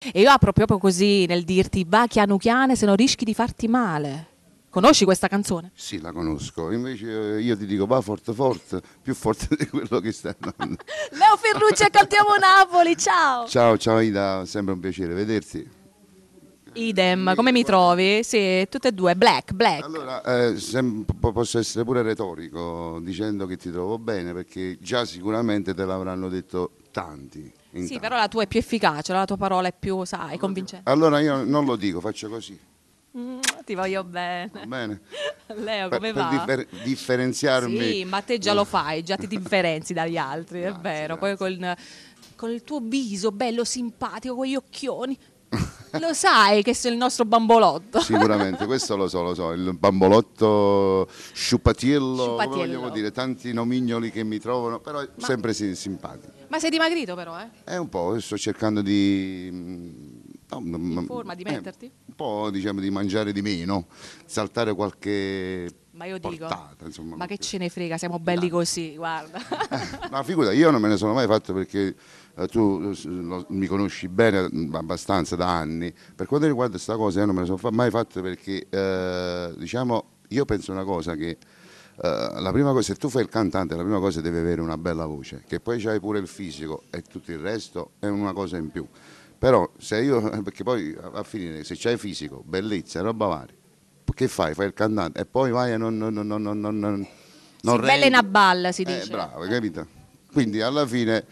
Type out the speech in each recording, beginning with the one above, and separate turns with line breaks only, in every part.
E io apro proprio così nel dirti va chiano chiano se non rischi di farti male. Conosci questa canzone?
Sì, la conosco. Invece io ti dico va forte forte, più forte di quello che stai andando.
Leo Ferrucci e Cantiamo Napoli, ciao!
Ciao Ida, sempre un piacere vederti.
Idem, come mi trovi? Sì, tutte e due, black.
Allora, posso essere pure retorico dicendo che ti trovo bene perché già sicuramente te l'avranno detto tanti.
Sì, però la tua è più efficace, la tua parola è più, sai, convincente.
Allora io non lo dico, faccio così.
Ti voglio bene.
Va bene?
Leo, come va?
Per differenziarmi.
Sì, ma te già lo fai, già ti differenzi dagli altri, è vero.
Grazie.
Poi con il tuo viso bello simpatico, con gli occhioni. Lo sai che sei il nostro bambolotto.
Sicuramente, questo lo so, il bambolotto, sciupatiello, come vogliamo dire, tanti nomignoli che mi trovano, però sempre simpatico.
Ma sei dimagrito però, eh?
È un po', sto cercando di...
in forma di metterti?
Un po', diciamo, di mangiare di meno, saltare qualche...
Ma io dico,
portata, insomma,
ma che ce ne frega, siamo belli così, guarda.
Ma figura, io non me ne sono mai fatto perché tu mi conosci bene abbastanza da anni. Per quanto riguarda questa cosa io non me ne sono mai fatto perché, diciamo, io penso una cosa che la prima cosa, se tu fai il cantante, la prima cosa devi avere una bella voce, che poi c'hai pure il fisico e tutto il resto è una cosa in più. Però se io, perché poi a finire, se c'hai fisico, bellezza, roba varia, che fai? Fai il cantante e poi vai a non
Si bella in abballa, si dice.
Bravo, capito? Quindi alla fine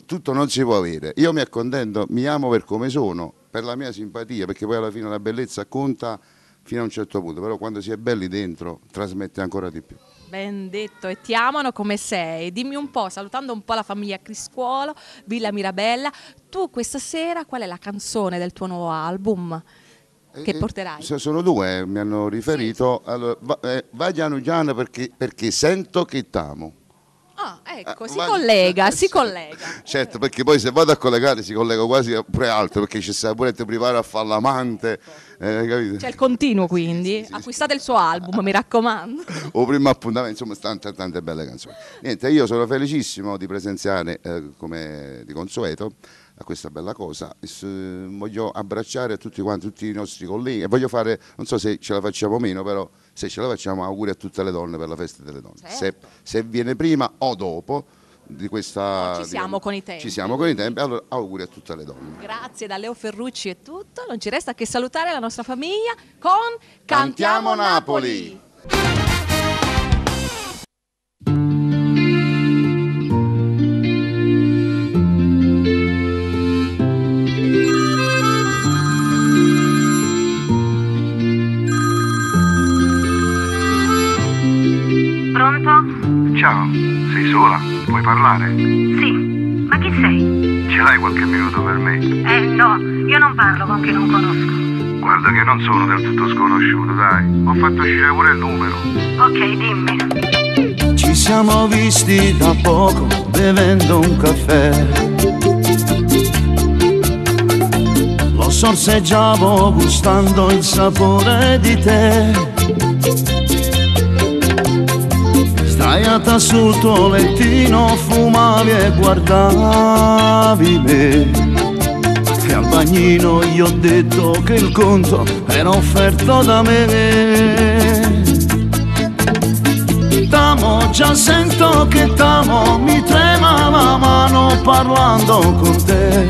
tutto non si può avere. Io mi accontento, mi amo per come sono, per la mia simpatia, perché poi alla fine la bellezza conta fino a un certo punto, però quando si è belli dentro trasmette ancora di più.
Ben detto, e ti amano come sei. Dimmi un po', salutando un po' la famiglia Criscuolo, Villa Mirabella, tu questa sera qual è la canzone del tuo nuovo album che porterai?
Sono due, mi hanno riferito. Sì. Allora, vai piano piano perché sento che t'amo.
Ah, ecco, si collega.
Certo, perché poi se vado a collegare si collega quasi pure altro, perché ci sta pure te privare a fare l'amante. Capito?
C'è il continuo quindi, sì. Acquistate il suo album, mi raccomando.
O primo appuntamento, insomma, tante belle canzoni. Niente, io sono felicissimo di presenziare, come di consueto, a questa bella cosa. Voglio abbracciare tutti quanti, tutti i nostri colleghi e voglio fare, non so se ce la facciamo o meno, però se ce la facciamo auguri a tutte le donne per la festa delle donne.
Certo.
Se viene prima o dopo di questa...
ci siamo con i tempi.
Ci siamo con i tempi, allora auguri a tutte le donne.
Grazie, da Leo Ferrucci è tutto, non ci resta che salutare la nostra famiglia con
Cantiamo Napoli!
Pronto?
Ciao, sei sola? Puoi parlare?
Sì, ma chi sei?
Ce l'hai qualche minuto per me?
No, io non parlo con chi non conosco.
Guarda che non sono del tutto sconosciuto, dai. Ho fatto uscire pure il numero.
Ok, dimmi.
Ci siamo visti da poco, bevendo un caffè. Lo sorseggiavo gustando il sapore di te. Sdraiata sul tuo lettino fumavi e guardavi me. E al bagnino gli ho detto che il conto era offerto da me. T'amo, già sento che t'amo, mi trema la mano parlando con te.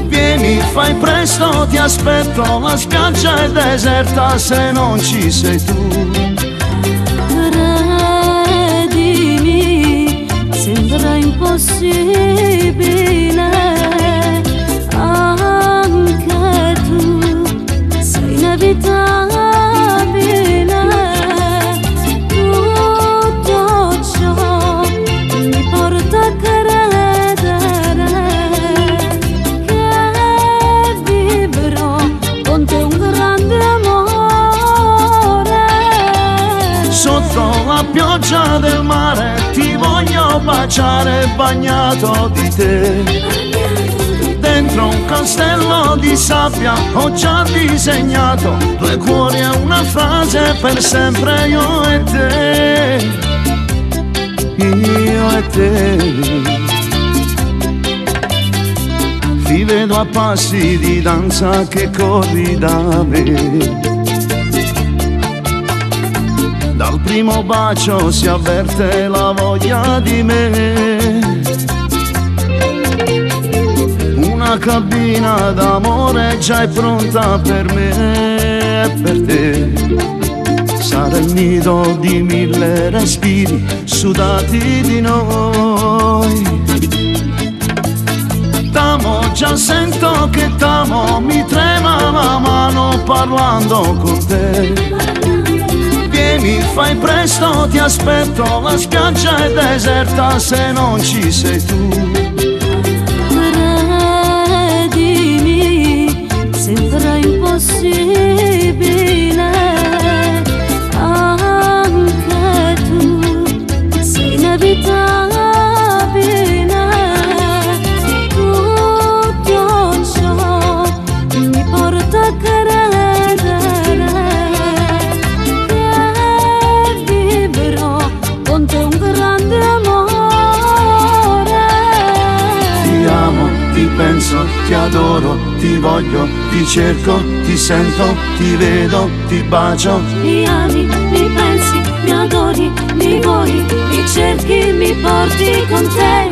Vieni, fai presto, ti aspetto, la spiaggia è deserta se non ci sei tu.
Sembra impossibile, anche tu sei inevitabile. Tutto ciò mi porta a credere che vivrò con te un grande amore.
Sotto la pioggia del mare ti voglio baciare bagnato di te. Dentro un castello di sabbia ho già disegnato due cuori e una frase per sempre, io e te. Io e te. ti vedo a passi di danza che corri da me. Dal primo bacio si avverte la voglia di me. Una cabina d'amore già è pronta per me e per te. Sarà il nido di 1000 respiri sudati di noi. T'amo, già sento che t'amo, mi trema la mano parlando con te. Vieni, fai presto, ti aspetto, la spiaggia è deserta se non ci sei tu.
Credimi, sembra impossibile, anche tu sei inevitabile. Tutto ciò mi porta a credere che vivrò con te un grande amore.
Ti amo, ti penso, ti adoro, ti voglio, ti cerco, ti sento, ti vedo, ti bacio.
Mi ami, mi pensi, mi adori, mi vuoi, mi cerchi, mi porti con te.